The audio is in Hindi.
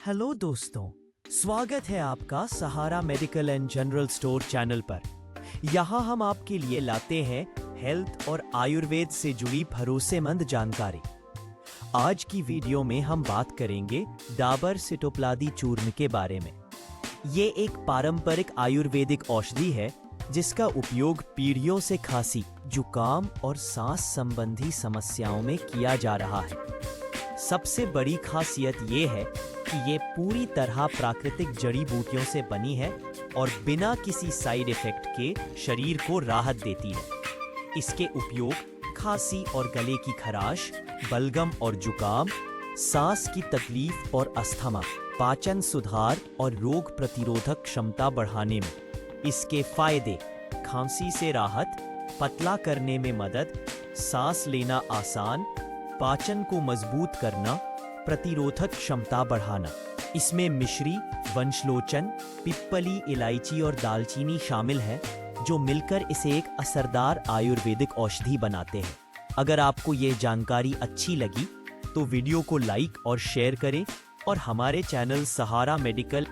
हेलो दोस्तों, स्वागत है आपका Sahara medical and general store channel पर। यहाँ हम आपके लिए लाते हैं हेल्थ और आयुर्वेद से जुड़ी भरोसेमंद जानकारी। आज की वीडियो में हम बात करेंगे डाबर सिटोप्लादी चूर्ण के बारे में। ये एक पारंपरिक आयुर्वेदिक औषधि है जिसका उपयोग पीढ़ियों से खांसी, जुकाम और सांस संबंधी समस्याओं में किया जा रहा है। सबसे बड़ी खासियत ये है कि ये पूरी तरह प्राकृतिक जड़ी बूटियों से बनी है और बिना किसी साइड इफेक्ट के शरीर को राहत देती है। इसके उपयोग खांसी और गले की खराश, बलगम और जुकाम, सांस की तकलीफ और अस्थमा, पाचन सुधार और रोग प्रतिरोधक क्षमता बढ़ाने में। इसके फायदे: खांसी से राहत, पतला करने में मदद, सांस लेना आसान, पाचन को मजबूत करना, प्रतिरोधक क्षमता बढ़ाना। इसमें मिश्री, वंशलोचन, पिप्पली, इलायची और दालचीनी शामिल है जो मिलकर इसे एक असरदार आयुर्वेदिक औषधि बनाते हैं। अगर आपको ये जानकारी अच्छी लगी तो वीडियो को लाइक और शेयर करें और हमारे चैनल सहारा मेडिकल